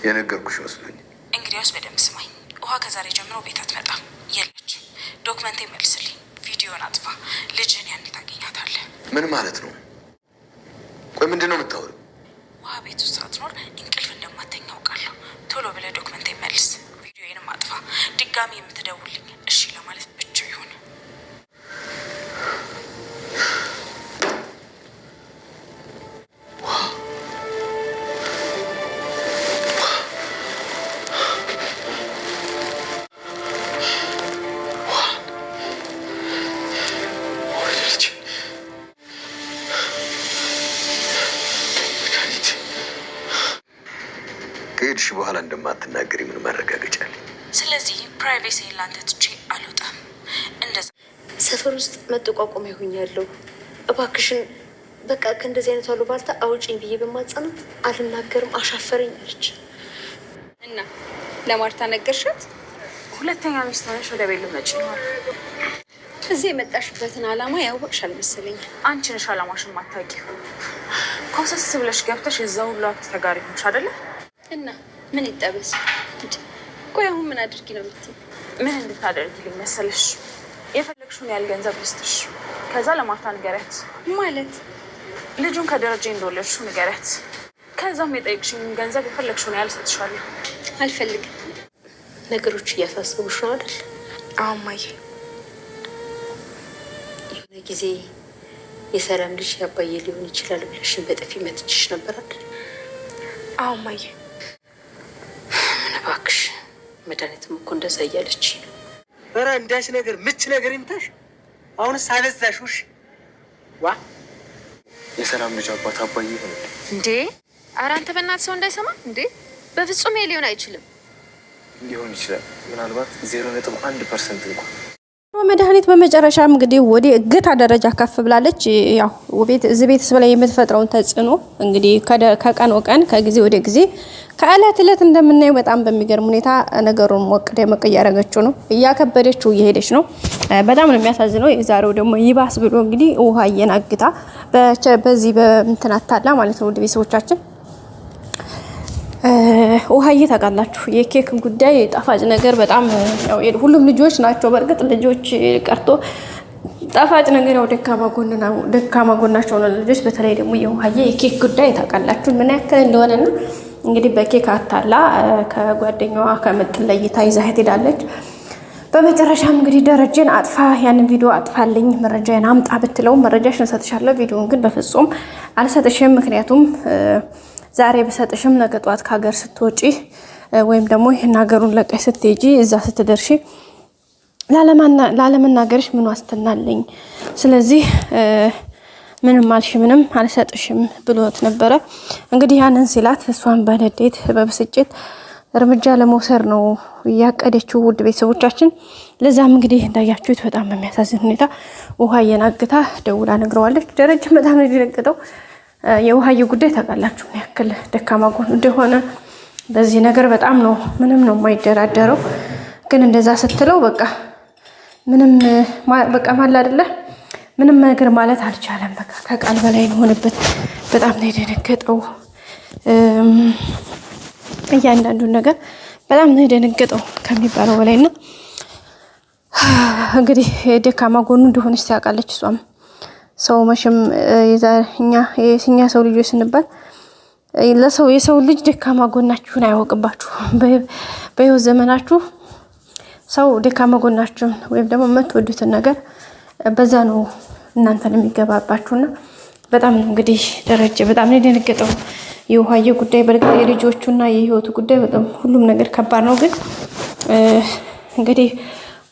የነገርኩሽ መስሎኝ። እንግዲያውስ በደንብ ስማኝ። ውሃ ከዛሬ ጀምሮ ቤት አትመጣም። የለች። ዶክመንቴ መልስልኝ። ቪዲዮን አጥፋ። ልጅህን ያኔ ታገኛታለህ። ምን ማለት ነው? ቆይ ምንድን ነው የምታወሪው? ውሃ ቤት ውስጥ ሳትኖር እንቅልፍ እንደማተኛ አውቃለሁ። ቶሎ ብለህ ዶክመንቴ መልስ። ቪዲዮዬንም አጥፋ። ድጋሚ የምትደውልኝ እሺ ለማለት ብቻ ይሆን። ከሄድሽ በኋላ እንደማትናገሪ ምን ማረጋገጫ አለኝ? ስለዚህ ፕራይቬሲ ላንተ ትቼ አልወጣም። እንደዛ ሰፈር ውስጥ መጠቋቋም ይሆኛለሁ። እባክሽን በቃ ከእንደዚህ አይነት አሉባልታ አውጪኝ ብዬ በማጸናት አልናገርም፣ አሻፈረኝ አለች እና ለማርታ ነገርሻት? ሁለተኛ ሚስት ሆነሽ ወደ ቤት ልትመጪ ነው። እዚህ የመጣሽበትን አላማ ያወቅሽ አልመሰለኝ። አንቺ ነሽ አላማሽን ማታውቂው። ኮሰስ ብለሽ ገብተሽ የዛ ሁሉ አክት ተጋሪ ሆንሽ አይደለ? እና ምን ይጠበስ? ቆይ አሁን ምን አድርጊ ነው የምትይኝ? ምን እንድታደርጊልኝ መሰለሽ? የፈለግሽውን ያህል ገንዘብ ልስጥሽ። ከዛ ለማርታ ንገሪያት። ማለት ልጁን ከደረጃ እንደወለድሽው ንገሪያት። ከዛም የጠየቅሽኝ ገንዘብ የፈለግሽውን ያህል እሰጥሻለሁ። አልፈልግም። ነገሮች እያሳሰቡሽ ነው አይደል? አዎ እማዬ። የሆነ ጊዜ የሰላም ልጅ ያባዬ ሊሆን ይችላል ብለሽን በጥፊ መትችሽ ነበር አይደል? አዎ እማዬ። ምን እባክሽ፣ መድኃኒትም እኮ እንደዛ እያለች ነው። ኧረ እንዳች ነገር ምች ነገር ይምታሽ። አሁንስ አበዛሽውሽ። ዋ የሰላም ልጅ አባት አባዬ ሆነ እንዴ? ኧረ አንተ በእናትህ ሰው እንዳይሰማ እንዴ! በፍጹም ሊሆን አይችልም። ሊሆን ይችላል፣ ምናልባት 0.1% እንኳን። መድኃኒት በመጨረሻም እንግዲህ ወደ እገታ ደረጃ ከፍ ብላለች። ያው እዚህ ቤተሰብ ላይ የምትፈጥረውን ተጽዕኖ እንግዲህ ከቀን ወቀን ከጊዜ ወደ ጊዜ ከእለት እለት እንደምናየው በጣም በሚገርም ሁኔታ ነገሩን ሞቅ ደመቅ እያደረገችው ነው፣ እያከበደችው እየሄደች ነው። በጣም ነው የሚያሳዝነው። የዛሬው ደግሞ ይባስ ብሎ እንግዲህ ውሃ እየናግታ በዚህ በእንትን አታላ ማለት ነው። ውድ ቤተሰቦቻችን ውሃዬ ታውቃላችሁ፣ የኬክ ጉዳይ ጣፋጭ ነገር በጣም ያው ሁሉም ልጆች ናቸው። በእርግጥ ልጆች ቀርቶ ጣፋጭ ነገር ያው ደካማ ጎናቸው ነው ልጆች። በተለይ ደግሞ የውሃዬ የኬክ ጉዳይ ታውቃላችሁ ምን ያክል እንደሆነና እንግዲህ በኬክ አታላ ከጓደኛዋ ከምጥል ለይታ ይዛ ሄዳለች። በመጨረሻም እንግዲህ ደረጀን አጥፋ፣ ያንን ቪዲዮ አጥፋልኝ፣ መረጃዬን አምጣ ብትለው መረጃሽን እሰጥሻለሁ፣ ቪዲዮውን ግን በፍጹም አልሰጥሽም፣ ምክንያቱም ዛሬ በሰጥሽም ነገ ጧት ከሀገር ስትወጪ ወይም ደግሞ ይህን ሀገሩን ለቀሽ ስትሄጂ እዛ ስትደርሺ ላለመናገርሽ ምን ዋስትና አለኝ? ስለዚህ ምንም አልሽ ምንም አልሰጥሽም ብሎት ነበረ። እንግዲህ ያንን ሲላት እሷን በንዴት በብስጭት እርምጃ ለመውሰድ ነው እያቀደችው። ውድ ቤተሰቦቻችን ለዛም እንግዲህ እንዳያችሁት በጣም በሚያሳዝን ሁኔታ ውሃ እየናግታ ደውላ ነግረዋለች። ደረጃም በጣም ነው የደነገጠው። የውሃዬ ጉዳይ ታውቃላችሁ ምን ያክል ደካማ ጎን እንደሆነ በዚህ ነገር በጣም ነው ምንም ነው የማይደራደረው። ግን እንደዛ ስትለው በቃ ምንም በቃ ማለ አይደለ ምንም ነገር ማለት አልቻለም። በቃ ከቃል በላይ ሆነበት። በጣም ነው የደነገጠው። እያንዳንዱን ነገር በጣም ነው የደነገጠው ከሚባለው በላይና እንግዲህ ደካማ ጎኑ እንደሆነች ታውቃለች እሷም። ሰው መቼም እኛ ሰው ልጆች ስንባል የሰው ልጅ ደካማ ጎናችሁን አያውቅባችሁ። በህይወት ዘመናችሁ ሰው ደካማ ጎናችሁን ወይም ደግሞ የምትወዱትን ነገር በዛ ነው እናንተን የሚገባባችሁና በጣም ነው እንግዲህ ደረጀ በጣም ነው የደነገጠው። የውሃዬ ጉዳይ በርግጥ የልጆቹና የህይወቱ ጉዳይ በጣም ሁሉም ነገር ከባድ ነው። ግን እንግዲህ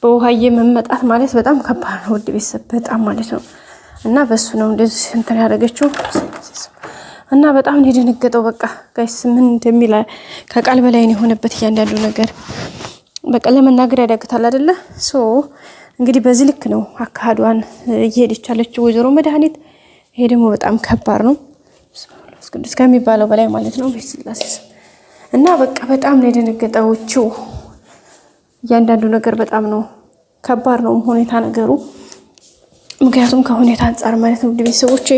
በውሃዬ መመጣት ማለት በጣም ከባድ ነው ውድ ቤተሰብ በጣም ማለት ነው። እና በሱ ነው እንደዚህ እንትን ያደረገችው እና በጣም ነው የደነገጠው። በቃ ጋይስ ምን እንደሚል ከቃል በላይ ነው የሆነበት እያንዳንዱ ነገር በቃ ለመናገር ያዳግታል አይደለ? ሶ እንግዲህ በዚህ ልክ ነው አካሃዷን እየሄደች ያለችው ወይዘሮ መድኃኒት። ይሄ ደግሞ በጣም ከባድ ነው ቅዱስ ከሚባለው በላይ ማለት ነው በስላሴ እና በቃ በጣም ነው የደነገጠው። እያንዳንዱ ነገር በጣም ነው ከባድ ነው ሁኔታ ነገሩ፣ ምክንያቱም ከሁኔታ አንፃር ማለት ነው ቤተሰቦቼ።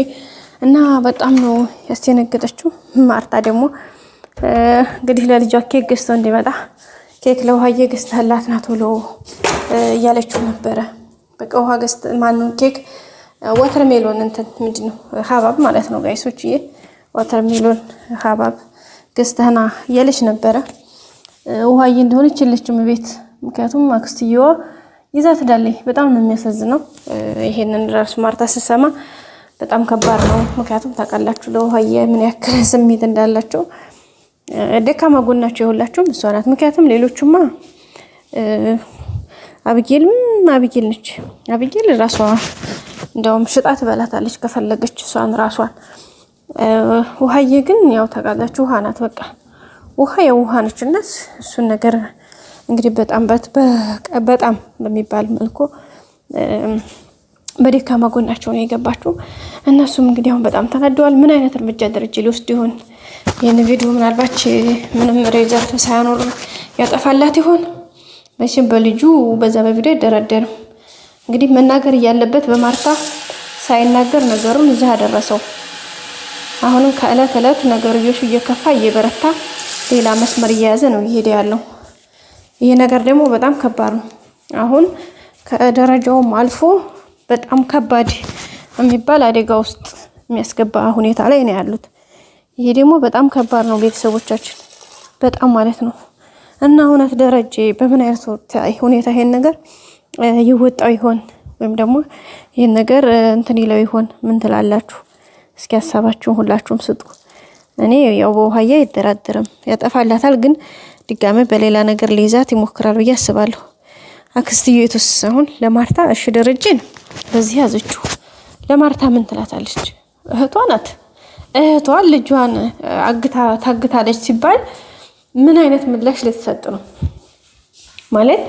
እና በጣም ነው ያስደነገጠችው። ማርታ ደግሞ እንግዲህ ለልጇ ኬክ ገዝቶ እንዲመጣ ኬክ ለውሃዬ ገዝተህላት ና ቶሎ እያለችው ነበረ። በቃ ውሃ ገዝተ ማነው ኬክ ወተርሜሎን እንትን ምንድነው ሀባብ ማለት ነው ጋይሶችዬ፣ ወተርሜሎን ሀባብ ገዝተህና እያለች ነበረ። ውሃዬ እንደሆነች የለችም ቤት፣ ምክንያቱም አክስትየዋ ይዛ ትዳለች። በጣም ነው የሚያሳዝነው። ይሄንን ራሱ ማርታ ስትሰማ በጣም ከባድ ነው። ምክንያቱም ታውቃላችሁ ለውሃዬ ምን ያክል ስሜት እንዳላቸው፣ ደካማ ጎናቸው የሁላቸውም እሷ ናት። ምክንያቱም ሌሎቹማ አብጌል ነች። አብጌል ራሷ እንደውም ሽጣ ትበላታለች ከፈለገች እሷን ራሷን። ውሃዬ ግን ያው ታውቃላችሁ ውሃ ናት። በቃ ውሃ ያው ውሃ ነች። እና እሱን ነገር እንግዲህ በጣም በሚባል መልኩ በደካማ ጎናቸው ነው የገባችው። እነሱም እንግዲህ አሁን በጣም ተናደዋል። ምን አይነት እርምጃ ደረጃ ሊወስድ ይሆን? ይህን ቪዲዮ ምናልባት ምንም ሬዘርት ሳያኖር ያጠፋላት ይሆን? መቼም በልጁ በዛ በቪዲዮ አይደረደርም። እንግዲህ መናገር እያለበት በማርታ ሳይናገር ነገሩን እዛ አደረሰው። አሁንም ከእለት እለት ነገርዮሹ እየከፋ እየበረታ ሌላ መስመር እየያዘ ነው እየሄደ ያለው። ይሄ ነገር ደግሞ በጣም ከባድ ነው። አሁን ከደረጃውም አልፎ በጣም ከባድ የሚባል አደጋ ውስጥ የሚያስገባ ሁኔታ ላይ ነው ያሉት። ይሄ ደግሞ በጣም ከባድ ነው ቤተሰቦቻችን፣ በጣም ማለት ነው። እና እውነት ደረጀ በምን አይነት ሁኔታ ይሄን ነገር ይወጣው ይሆን? ወይም ደግሞ ይሄን ነገር እንትን ይለው ይሆን? ምን ትላላችሁ? እስኪ ሀሳባችሁን ሁላችሁም ስጡ። እኔ ያው በውሃዬ አይደራደርም፣ ያጠፋላታል፣ ግን ድጋሜ በሌላ ነገር ሊይዛት ይሞክራል ብዬ አስባለሁ። አክስትየቱስ አሁን ለማርታ እሺ ደረጀን በዚህ ያዘችው፣ ለማርታ ምን ትላታለች? እህቷ ናት። እህቷ ልጇን ታግታለች ሲባል ምን አይነት ምላሽ ልትሰጥ ነው? ማለት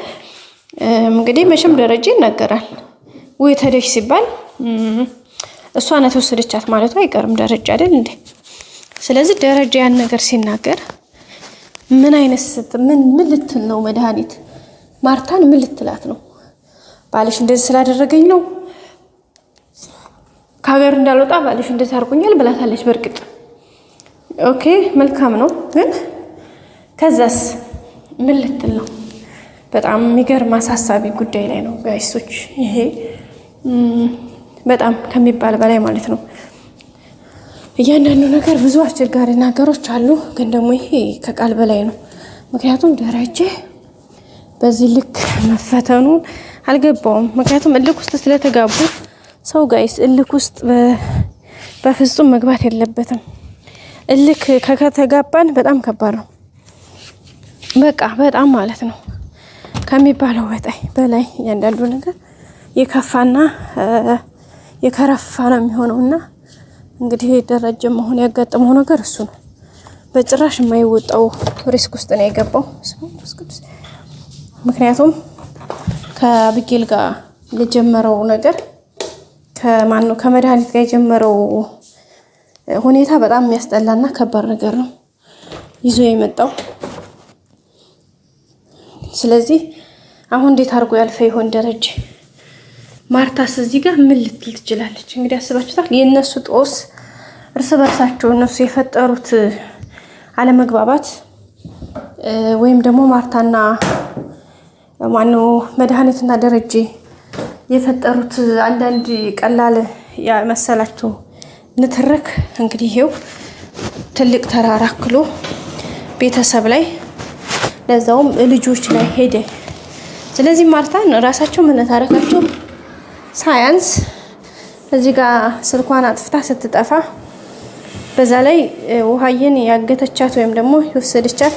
እንግዲህ መቼም ደረጀ ይናገራል ወይ ተደሽ ሲባል እሷ ናት የወሰደቻት ማለቱ አይቀርም ደረጀ አይደል እንዴ? ስለዚህ ደረጀ ያን ነገር ሲናገር ምን አይነት ምን ልትል ነው? መድኃኒት ማርታን ምን ልትላት ነው? ባልሽ እንደዚህ ስላደረገኝ ነው ከሀገር እንዳልወጣ ባልሽ እንደዚህ አድርጎኛል ብላታለች። በእርግጥ ኦኬ መልካም ነው፣ ግን ከዛስ ምን ልትል ነው? በጣም የሚገርም አሳሳቢ ጉዳይ ላይ ነው ጋይሶች። ይሄ በጣም ከሚባል በላይ ማለት ነው። እያንዳንዱ ነገር ብዙ አስቸጋሪ ነገሮች አሉ፣ ግን ደግሞ ይሄ ከቃል በላይ ነው። ምክንያቱም ደረጀ በዚህ ልክ መፈተኑን አልገባውም። ምክንያቱም እልክ ውስጥ ስለተጋቡ ሰው ጋይስ እልክ ውስጥ በፍጹም መግባት የለበትም። እልክ ከተጋባን በጣም ከባድ ነው። በቃ በጣም ማለት ነው ከሚባለው በላይ እያንዳንዱ ነገር የከፋና የከረፋ ነው የሚሆነውና እንግዲህ ደረጀ መሆን ያጋጠመው ነገር እሱ ነው። በጭራሽ የማይወጣው ሪስክ ውስጥ ነው የገባው። ምክንያቱም ከአብጌል ጋር የጀመረው ነገር ከመድኃኒት ጋር የጀመረው ሁኔታ በጣም የሚያስጠላና ከባድ ነገር ነው ይዞ የመጣው። ስለዚህ አሁን እንዴት አድርጎ ያልፈ ይሆን ደረጀ? ማርታስ እዚህ ጋር ምን ልትል ትችላለች? እንግዲህ አስባችሁታል። የእነሱ ጦስ እርስ በርሳቸው እነሱ የፈጠሩት አለመግባባት ወይም ደግሞ ማርታና ማነው መድኃኒትና ደረጀ የፈጠሩት አንዳንድ ቀላል ያመሰላቸው ንትርክ እንግዲህ ይሄው ትልቅ ተራራ አክሎ ቤተሰብ ላይ ለዛውም ልጆች ላይ ሄደ። ስለዚህ ማርታን ራሳቸው መነታረካቸው ሳያንስ እዚህ ጋር ስልኳን አጥፍታ ስትጠፋ በዛ ላይ ውሃዬን ያገተቻት ወይም ደግሞ የወሰደቻት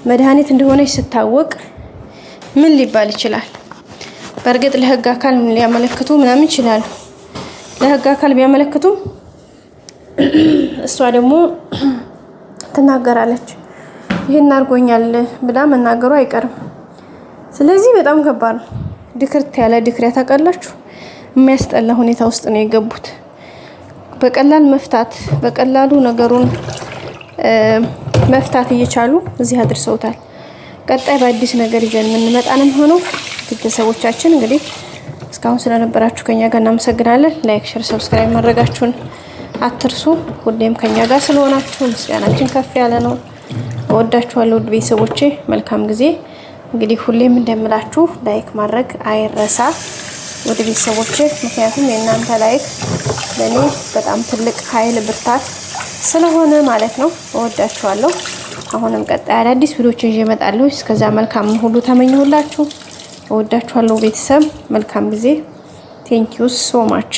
መድኃኒት እንደሆነች ስታወቅ ምን ሊባል ይችላል? በእርግጥ ለህግ አካል ሊያመለክቱ ምናምን ይችላሉ። ለህግ አካል ቢያመለክቱም እሷ ደግሞ ትናገራለች። ይሄን አድርጎኛል ብላ መናገሩ አይቀርም። ስለዚህ በጣም ከባድ ነው። ድክርት ያለ ድክሪያ ታውቃላችሁ። የሚያስጠላ ሁኔታ ውስጥ ነው የገቡት። በቀላሉ ነገሩን መፍታት እየቻሉ እዚህ አድርሰውታል። ቀጣይ በአዲስ ነገር ይዘን የምንመጣንም ሆኖ ቤተሰቦቻችን እንግዲህ እስካሁን ስለነበራችሁ ከኛ ጋር እናመሰግናለን። ላይክ፣ ሼር፣ ሰብስክራይብ ማድረጋችሁን አትርሱ። ሁሌም ከኛ ጋር ስለሆናችሁ ምስጋናችን ከፍ ያለ ነው። እወዳችኋለሁ ውድ ቤተሰቦቼ። መልካም ጊዜ። እንግዲህ ሁሌም እንደምላችሁ ላይክ ማድረግ አይረሳ ውድ ቤተሰቦቼ፣ ምክንያቱም የእናንተ ላይክ ለኔ በጣም ትልቅ ኃይል ብርታት ስለሆነ ማለት ነው። እወዳችኋለሁ። አሁንም ቀጣይ አዳዲስ ቪዲዮዎች ይዤ እመጣለሁ። እስከዛ መልካም ሁሉ ተመኘሁላችሁ። እወዳችኋለሁ ቤተሰብ። መልካም ጊዜ። ቴንክ ዩ ሶ ማች